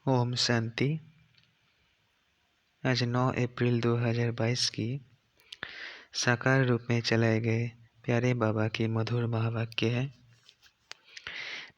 ओम शांति। आज 9 अप्रैल 2022 की साकार रूप में चलाए गए प्यारे बाबा की मधुर महावाक्य है।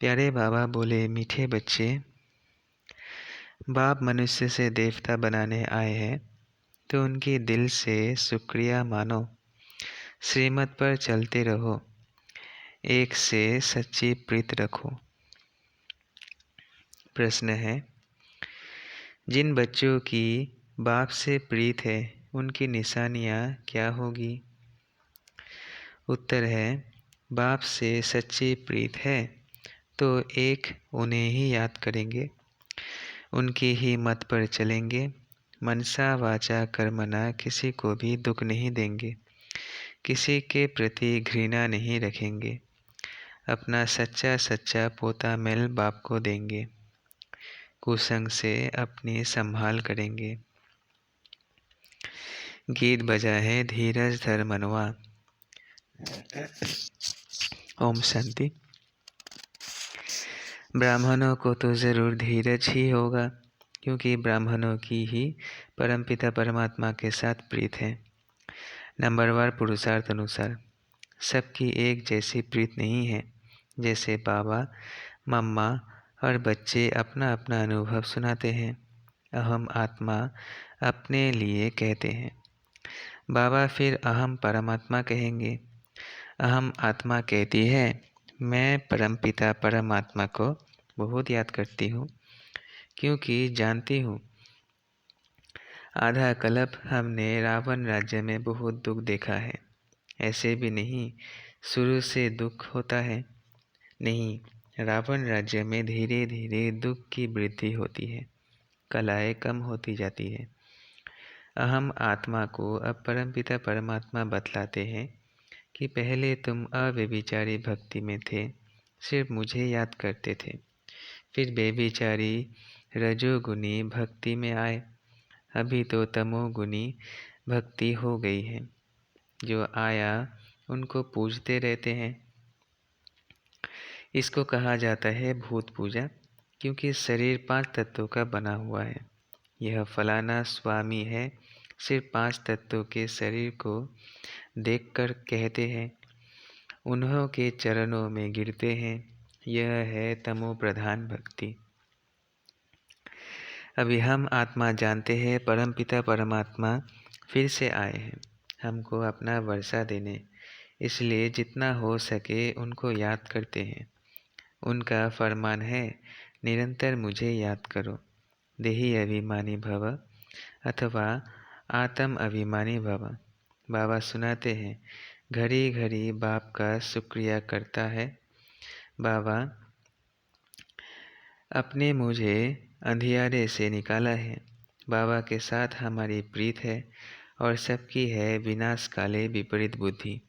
प्यारे बाबा बोले, मीठे बच्चे, बाप मनुष्य से देवता बनाने आए हैं तो उनकी दिल से शुक्रिया मानो, श्रीमत पर चलते रहो, एक से सच्ची प्रीत रखो। प्रश्न है, जिन बच्चों की बाप से प्रीत है उनकी निशानियाँ क्या होगी? उत्तर है, बाप से सच्ची प्रीत है तो एक उन्हें ही याद करेंगे, उनकी ही मत पर चलेंगे, मनसा वाचा कर्मणा किसी को भी दुख नहीं देंगे, किसी के प्रति घृणा नहीं रखेंगे, अपना सच्चा सच्चा पोता मेल बाप को देंगे, कुसंग से अपनी संभाल करेंगे। गीत बजा है धीरज धर मनवा। ओम शांति। ब्राह्मणों को तो ज़रूर धीरज ही होगा, क्योंकि ब्राह्मणों की ही परमपिता परमात्मा के साथ प्रीत है। नंबरवार पुरुषार्थ अनुसार सबकी एक जैसी प्रीत नहीं है। जैसे बाबा, मम्मा और बच्चे अपना अपना अनुभव सुनाते हैं, अहम आत्मा अपने लिए कहते हैं। बाबा फिर अहम परमात्मा कहेंगे। अहम आत्मा कहती है, मैं परमपिता परमात्मा को बहुत याद करती हूँ, क्योंकि जानती हूँ आधा कल्प हमने रावण राज्य में बहुत दुख देखा है। ऐसे भी नहीं शुरू से दुख होता है, नहीं, रावण राज्य में धीरे धीरे दुख की वृद्धि होती है, कलाएं कम होती जाती है। अहम आत्मा को अब परमपिता परमात्मा बतलाते हैं कि पहले तुम अव्यभिचारी भक्ति में थे, सिर्फ मुझे याद करते थे। फिर बेविचारी रजोगुनी भक्ति में आए, अभी तो तमोगुनी भक्ति हो गई है। जो आया उनको पूजते रहते हैं। इसको कहा जाता है भूत पूजा, क्योंकि शरीर 5 तत्वों का बना हुआ है। यह फलाना स्वामी है, सिर्फ 5 तत्वों के शरीर को देखकर कहते हैं, उन्हों के चरणों में गिरते हैं। यह है तमो प्रधान भक्ति। अभी हम आत्मा जानते हैं परमपिता परमात्मा फिर से आए हैं हमको अपना वर्षा देने, इसलिए जितना हो सके उनको याद करते हैं। उनका फरमान है, निरंतर मुझे याद करो, देही अभिमानी भव अथवा आत्म अभिमानी भव। बाबा सुनाते हैं, घड़ी घड़ी बाप का शुक्रिया करता है। बाबा अपने मुझे अंधियारे से निकाला है। बाबा के साथ हमारी प्रीत है और सबकी है विनाश काले विपरीत बुद्धि।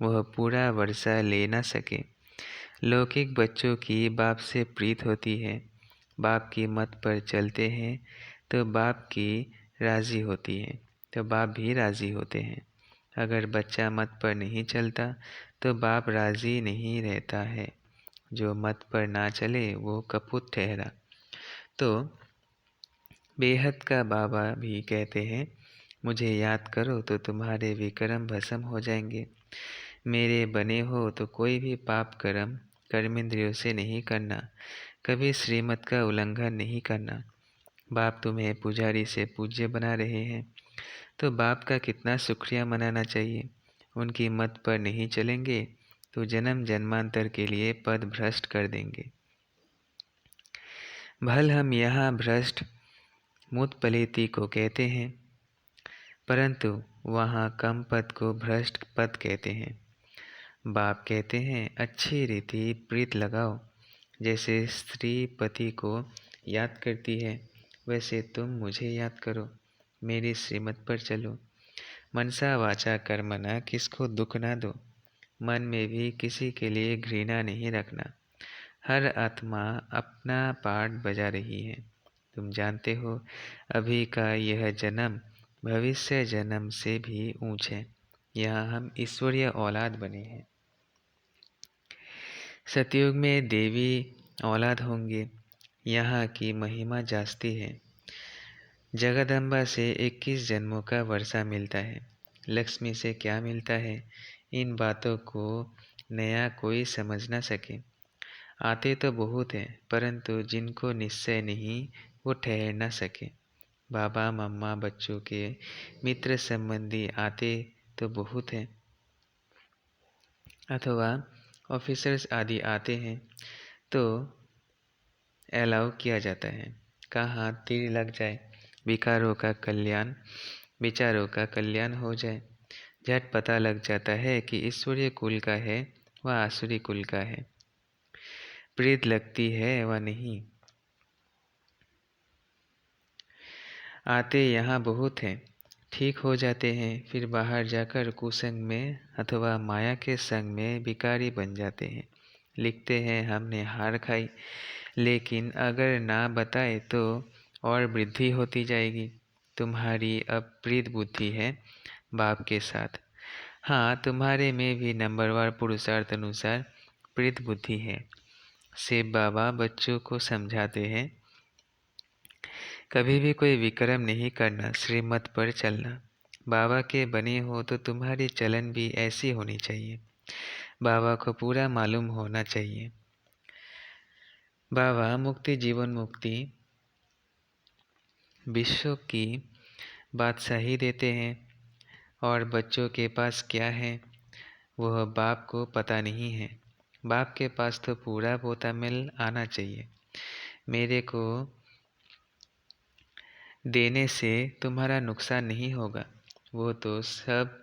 वह पूरा वर्षा ले न सके। लौकिक बच्चों की बाप से प्रीत होती है, बाप की मत पर चलते हैं तो बाप की राज़ी होती है, तो बाप भी राज़ी होते हैं। अगर बच्चा मत पर नहीं चलता तो बाप राज़ी नहीं रहता है। जो मत पर ना चले वो कपूत ठहरा। तो बेहद का बाबा भी कहते हैं, मुझे याद करो तो तुम्हारे विक्रम भस्म हो जाएंगे। मेरे बने हो तो कोई भी पाप कर्म कर्मेंद्रियों से नहीं करना, कभी श्रीमत का उल्लंघन नहीं करना। बाप तुम्हें पुजारी से पूज्य बना रहे हैं, तो बाप का कितना शुक्रिया मनाना चाहिए। उनकी मत पर नहीं चलेंगे तो जन्म जन्मांतर के लिए पद भ्रष्ट कर देंगे। भल हम यहाँ भ्रष्ट मुतपलीति को कहते हैं, परंतु वहाँ कम पद को भ्रष्ट पद कहते हैं। बाप कहते हैं, अच्छी रीति प्रीत लगाओ। जैसे स्त्री पति को याद करती है, वैसे तुम मुझे याद करो, मेरी श्रीमत पर चलो। मनसा वाचा कर्मणा किसको दुख ना दो, मन में भी किसी के लिए घृणा नहीं रखना। हर आत्मा अपना पाठ बजा रही है। तुम जानते हो अभी का यह जन्म भविष्य जन्म से भी ऊंच है। यहाँ हम ईश्वरीय औलाद बने हैं। सतयुग में देवी औलाद होंगे, यहाँ की महिमा जास्ती है। जगदम्बा से 21 जन्मों का वर्षा मिलता है। लक्ष्मी से क्या मिलता है, इन बातों को नया कोई समझ न सके। आते तो बहुत हैं, परंतु जिनको निश्चय नहीं वो ठहर न सके। बाबा मम्मा बच्चों के मित्र संबंधी आते तो बहुत हैं, अथवा ऑफिसर्स आदि आते हैं तो अलाउ किया जाता है। कहाँ तीर लग जाए, विकारों का कल्याण विचारों का कल्याण हो जाए। झट पता लग जाता है कि ईश्वरीय कुल का है व आसुरी कुल का है, प्रीत लगती है व नहीं। आते यहाँ बहुत हैं, ठीक हो जाते हैं, फिर बाहर जाकर कुसंग में अथवा माया के संग में भिखारी बन जाते हैं। लिखते हैं हमने हार खाई, लेकिन अगर ना बताए तो और वृद्धि होती जाएगी। तुम्हारी अब प्रीत बुद्धि है बाप के साथ। हाँ, तुम्हारे में भी नंबरवार पुरुषार्थ अनुसार प्रीत बुद्धि है। सेब बाबा बच्चों को समझाते हैं, कभी भी कोई विक्रम नहीं करना, श्रीमत पर चलना। बाबा के बने हो तो तुम्हारी चलन भी ऐसी होनी चाहिए। बाबा को पूरा मालूम होना चाहिए। बाबा मुक्ति जीवन मुक्ति विश्व की बादशाही देते हैं, और बच्चों के पास क्या है वह बाप को पता नहीं है। बाप के पास तो पूरा बोतल आना चाहिए। मेरे को देने से तुम्हारा नुकसान नहीं होगा। वो तो सब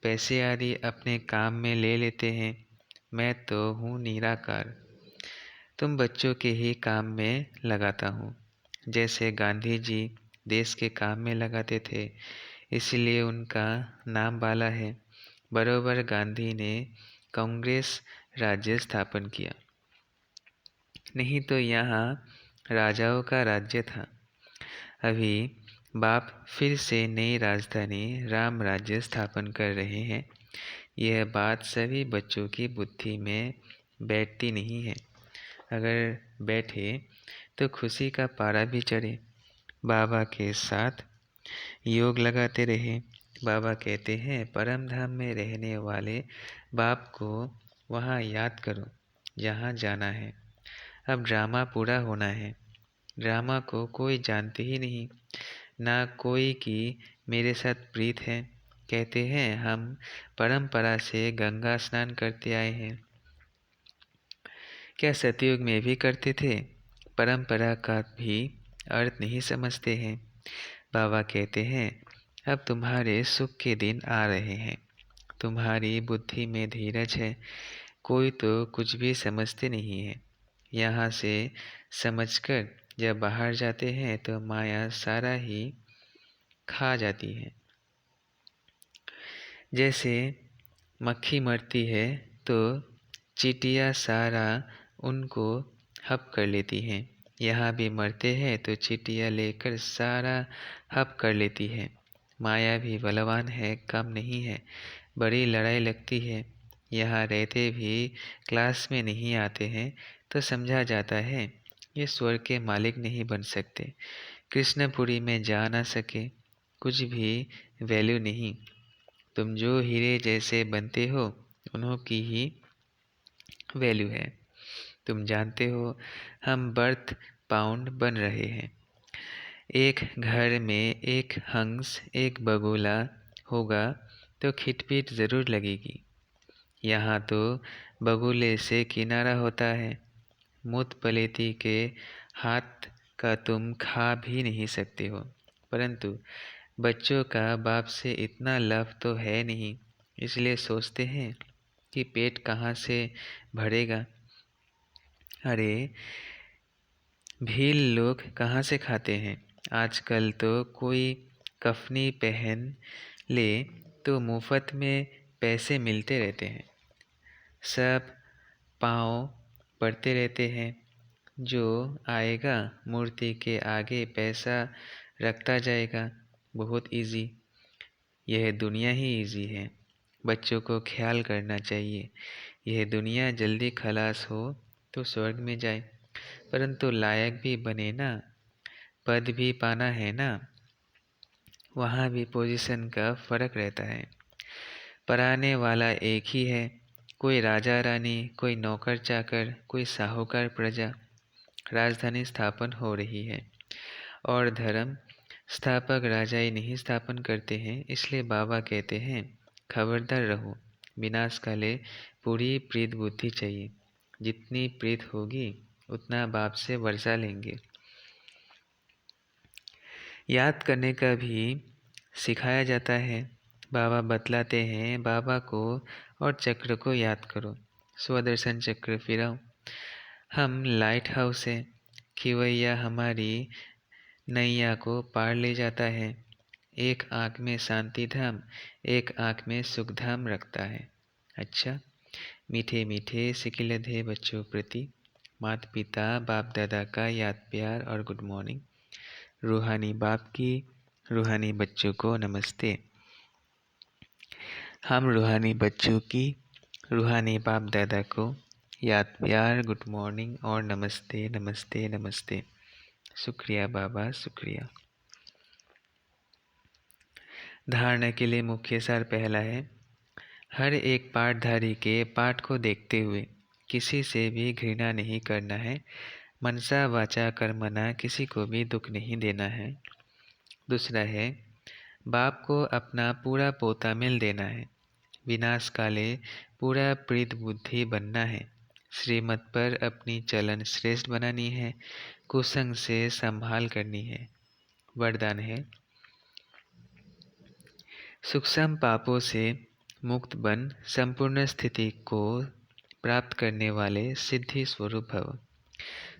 पैसे आदि अपने काम में ले लेते हैं, मैं तो हूँ निराकार। तुम बच्चों के ही काम में लगाता हूँ। जैसे गांधी जी देश के काम में लगाते थे, इसलिए उनका नाम बाला है। बरोबर गांधी ने कांग्रेस राज्य स्थापन किया, नहीं तो यहाँ राजाओं का राज्य था। अभी बाप फिर से नई राजधानी राम राज्य स्थापन कर रहे हैं। यह बात सभी बच्चों की बुद्धि में बैठती नहीं है। अगर बैठे तो खुशी का पारा भी चढ़े। बाबा के साथ योग लगाते रहे। बाबा कहते हैं, परम धाम में रहने वाले बाप को वहाँ याद करो जहाँ जाना है। अब ड्रामा पूरा होना है। ड्रामा को कोई जानते ही नहीं, ना कोई कि मेरे साथ प्रीत है। कहते हैं हम परंपरा से गंगा स्नान करते आए हैं। क्या सतयुग में भी करते थे? परंपरा का भी अर्थ नहीं समझते हैं। बाबा कहते हैं, अब तुम्हारे सुख के दिन आ रहे हैं। तुम्हारी बुद्धि में धीरज है, कोई तो कुछ भी समझते नहीं है। यहाँ से समझकर जब बाहर जाते हैं तो माया सारा ही खा जाती है। जैसे मक्खी मरती है तो चींटियाँ सारा उनको हप कर लेती हैं। यहाँ भी मरते हैं तो चींटियाँ लेकर सारा हप कर लेती है। माया भी बलवान है, कम नहीं है, बड़ी लड़ाई लगती है। यहाँ रहते भी क्लास में नहीं आते हैं तो समझा जाता है ये स्वर्ग के मालिक नहीं बन सकते। कृष्णपुरी में जा ना सके, कुछ भी वैल्यू नहीं। तुम जो हीरे जैसे बनते हो उन्हों की ही वैल्यू है। तुम जानते हो हम बर्थ पाउंड बन रहे हैं। एक घर में एक हंस एक बगुला होगा तो खिटपिट ज़रूर लगेगी। यहाँ तो बगुले से किनारा होता है। मूत पलेती के हाथ का तुम खा भी नहीं सकते हो, परंतु बच्चों का बाप से इतना लव तो है नहीं, इसलिए सोचते हैं कि पेट कहाँ से भरेगा। अरे भील लोग कहाँ से खाते हैं? आजकल तो कोई कफनी पहन ले तो मुफ्त में पैसे मिलते रहते हैं। सब पाँव पड़ते रहते हैं। जो आएगा मूर्ति के आगे पैसा रखता जाएगा। बहुत इजी। यह दुनिया ही इजी है। बच्चों को ख्याल करना चाहिए। यह दुनिया जल्दी खलास हो तो स्वर्ग में जाए। परंतु लायक भी बने ना, पद भी पाना है ना, वहाँ भी पोजीशन का फर्क रहता है। पराने वाला एक ही है, कोई राजा रानी, कोई नौकर चाकर, कोई साहूकार प्रजा। राजधानी स्थापन हो रही है और धर्म स्थापक राजा ही नहीं स्थापन करते हैं। इसलिए बाबा कहते हैं, खबरदार रहो, विनाश काले पूरी प्रीत बुद्धि चाहिए। जितनी प्रीत होगी उतना बाप से वर्षा लेंगे। याद करने का भी सिखाया जाता है। बाबा बतलाते हैं, बाबा को और चक्र को याद करो। स्वदर्शन चक्र फिराओ। हम लाइट हाउस है, खिवैया हमारी नैया को पार ले जाता है। एक आँख में शांति धाम, एक आँख में सुख धाम रखता है। अच्छा, मीठे मीठे सिकिलधे बच्चों प्रति माता पिता बाप दादा का याद प्यार और गुड मॉर्निंग। रूहानी बाप की रूहानी बच्चों को नमस्ते। हम रूहानी बच्चों की रूहानी बाप दादा को याद प्यार गुड मॉर्निंग और नमस्ते नमस्ते नमस्ते। शुक्रिया बाबा, शुक्रिया। धारणा के लिए मुख्य सार पहला है, हर एक पाठधारी के पाठ को देखते हुए किसी से भी घृणा नहीं करना है। मनसा वाचा कर्मना किसी को भी दुख नहीं देना है। दूसरा है, बाप को अपना पूरा पोता मिल देना है। विनाश काले पूरा प्रीत बुद्धि बनना है। श्रीमत पर अपनी चलन श्रेष्ठ बनानी है। कुसंग से संभाल करनी है। वरदान है, सूक्ष्म पापों से मुक्त बन संपूर्ण स्थिति को प्राप्त करने वाले सिद्धि स्वरूप भव।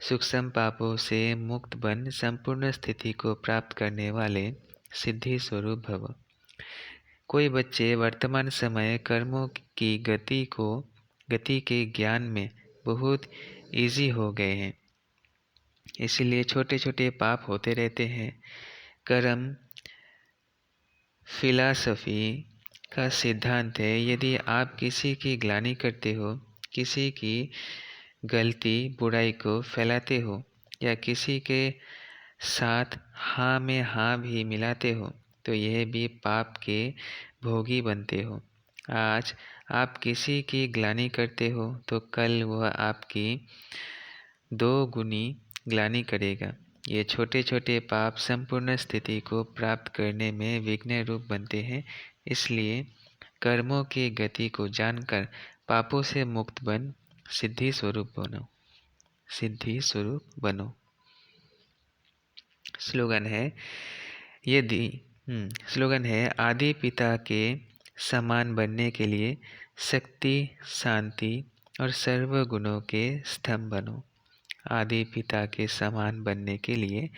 सूक्ष्म पापों से मुक्त बन संपूर्ण स्थिति को प्राप्त करने वाले सिद्धि स्वरूप भव। कोई बच्चे वर्तमान समय कर्मों की गति के ज्ञान में बहुत इजी हो गए हैं, इसीलिए छोटे छोटे पाप होते रहते हैं। कर्म फिलॉसफी का सिद्धांत है, यदि आप किसी की ग्लानि करते हो, किसी की गलती बुराई को फैलाते हो या किसी के साथ हाँ में हाँ भी मिलाते हो, तो यह भी पाप के भोगी बनते हो। आज आप किसी की ग्लानि करते हो तो कल वह आपकी 2 गुनी ग्लानि करेगा। ये छोटे छोटे पाप संपूर्ण स्थिति को प्राप्त करने में विघ्न रूप बनते हैं। इसलिए कर्मों की गति को जानकर पापों से मुक्त बन सिद्धि स्वरूप बनो, सिद्धि स्वरूप बनो। स्लोगन है, आदि पिता के समान बनने के लिए शक्ति, शांति और सर्व गुणों के स्तंभ बनो। आदि पिता के समान बनने के लिए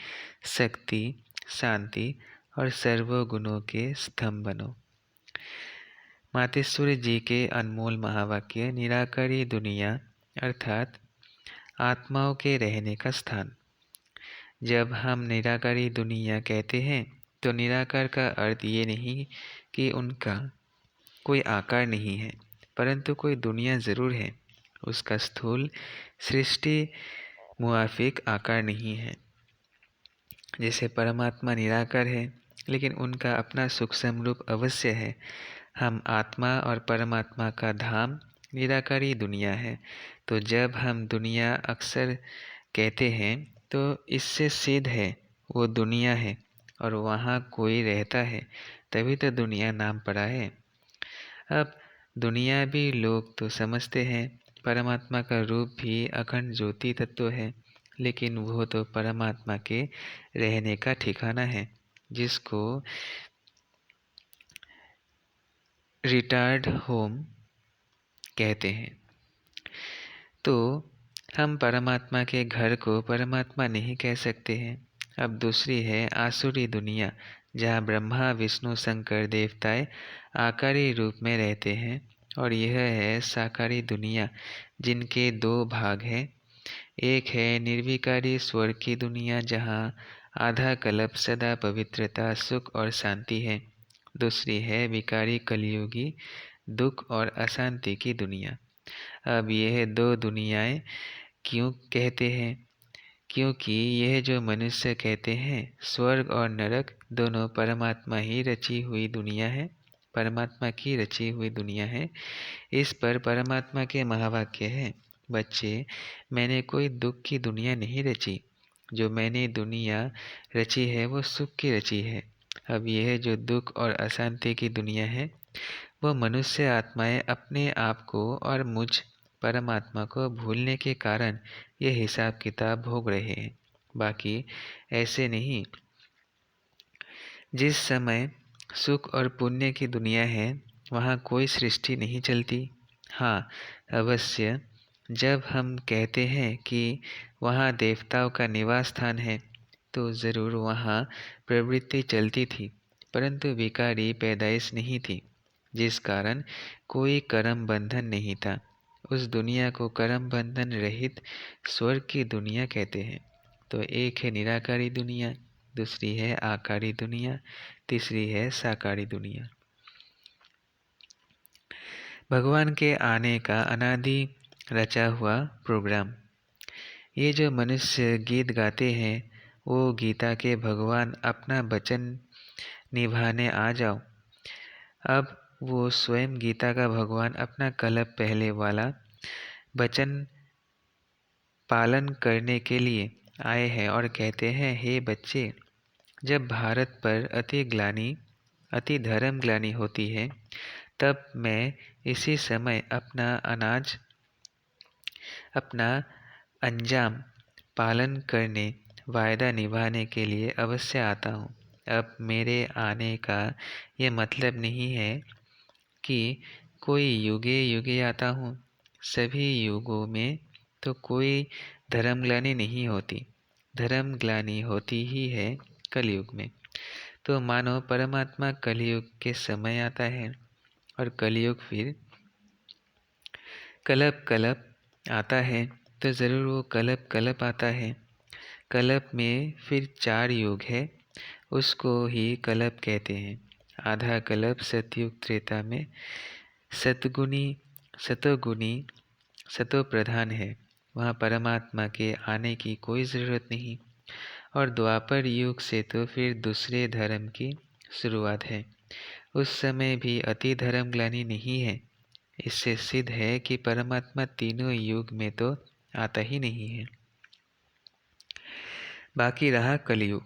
शक्ति, शांति और सर्व गुणों के स्तंभ बनो। मातेश्वरी जी के अनमोल महावाक्य, निराकारी दुनिया अर्थात आत्माओं के रहने का स्थान। जब हम निराकारी दुनिया कहते हैं तो निराकार का अर्थ ये नहीं कि उनका कोई आकार नहीं है, परंतु कोई दुनिया ज़रूर है। उसका स्थूल सृष्टि मुआफिक आकार नहीं है। जैसे परमात्मा निराकार है, लेकिन उनका अपना सूक्ष्म रूप अवश्य है। हम आत्मा और परमात्मा का धाम निराकारी दुनिया है। तो जब हम दुनिया अक्सर कहते हैं तो इससे सिद्ध है वो दुनिया है और वहाँ कोई रहता है, तभी तो दुनिया नाम पड़ा है। अब दुनिया भी लोग तो समझते हैं परमात्मा का रूप भी अखंड ज्योति तत्व है, लेकिन वो तो परमात्मा के रहने का ठिकाना है, जिसको रिटायर्ड होम कहते हैं। तो हम परमात्मा के घर को परमात्मा नहीं कह सकते हैं। अब दूसरी है आसुरी दुनिया, जहाँ ब्रह्मा विष्णु शंकर देवताएं आकारी रूप में रहते हैं, और यह है साकारी दुनिया, जिनके 2 भाग हैं। एक है निर्विकारी स्वर्ग की दुनिया, जहाँ आधा कल्प सदा पवित्रता, सुख और शांति है। दूसरी है विकारी कलयुगी दुख और अशांति की दुनिया। अब यह 2 दुनियाएं क्यों कहते हैं? क्योंकि यह जो मनुष्य कहते हैं स्वर्ग और नरक दोनों परमात्मा ही रची हुई दुनिया है, परमात्मा की रची हुई दुनिया है। इस पर परमात्मा के महावाक्य है, बच्चे, मैंने कोई दुख की दुनिया नहीं रची, जो मैंने दुनिया रची है वो सुख की रची है। अब यह जो दुख और अशांति की दुनिया है वो मनुष्य आत्माएं अपने आप को और मुझ परमात्मा को भूलने के कारण ये हिसाब किताब भोग रहे हैं, बाकी ऐसे नहीं। जिस समय सुख और पुण्य की दुनिया है वहाँ कोई सृष्टि नहीं चलती। हाँ, अवश्य जब हम कहते हैं कि वहाँ देवताओं का निवास स्थान है तो ज़रूर वहाँ प्रवृत्ति चलती थी, परंतु विकारी पैदाइश नहीं थी, जिस कारण कोई कर्म बंधन नहीं था। उस दुनिया को कर्म बंधन रहित स्वर्ग की दुनिया कहते हैं। तो एक है निराकारी दुनिया, दूसरी है आकारी दुनिया, तीसरी है साकारी दुनिया। भगवान के आने का अनादि रचा हुआ प्रोग्राम। ये जो मनुष्य गीत गाते हैं वो गीता के भगवान अपना वचन निभाने आ जाओ। अब वो स्वयं गीता का भगवान अपना कल्प पहले वाला वचन पालन करने के लिए आए हैं और कहते हैं, हे बच्चे, जब भारत पर अति धर्म ग्लानि होती है तब मैं इसी समय अपना अंजाम पालन करने, वायदा निभाने के लिए अवश्य आता हूँ। अब मेरे आने का ये मतलब नहीं है कि कोई युगे युगे आता हूँ। सभी युगों में तो कोई धर्मग्लानि नहीं होती, धर्मग्लानि होती ही है कलयुग में। तो मानो परमात्मा कलयुग के समय आता है और कलयुग फिर कल्प आता है, तो ज़रूर वो कल्प आता है। कल्प में फिर 4 युग है, उसको ही कल्प कहते हैं। आधा कल्प सतयुग त्रेता में सतो प्रधान है, वहाँ परमात्मा के आने की कोई ज़रूरत नहीं। और द्वापर युग से तो फिर दूसरे धर्म की शुरुआत है। उस समय भी अति धर्म ग्लानि नहीं है। इससे सिद्ध है कि परमात्मा तीनों युग में तो आता ही नहीं है। बाकी रहा कलयुग,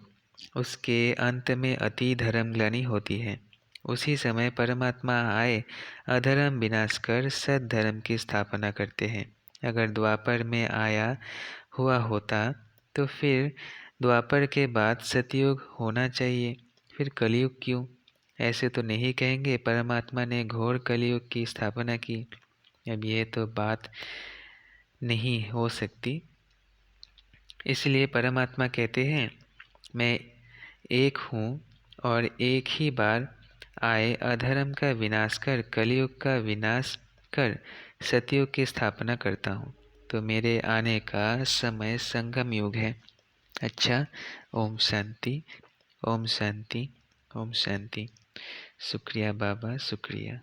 उसके अंत में अति धर्म ग्लानि होती है। उसी समय परमात्मा आए अधर्म विनाश कर सद्धर्म की स्थापना करते हैं। अगर द्वापर में आया हुआ होता तो फिर द्वापर के बाद सतयुग होना चाहिए, फिर कलयुग क्यों? ऐसे तो नहीं कहेंगे परमात्मा ने घोर कलयुग की स्थापना की। अब ये तो बात नहीं हो सकती। इसलिए परमात्मा कहते हैं, मैं एक हूँ और एक ही बार आए अधर्म का विनाश कर कलयुग का विनाश कर सतयुग की स्थापना करता हूँ। तो मेरे आने का समय संगम युग है। अच्छा, ओम शांति, ओम शांति, ओम शांति। शुक्रिया बाबा, शुक्रिया।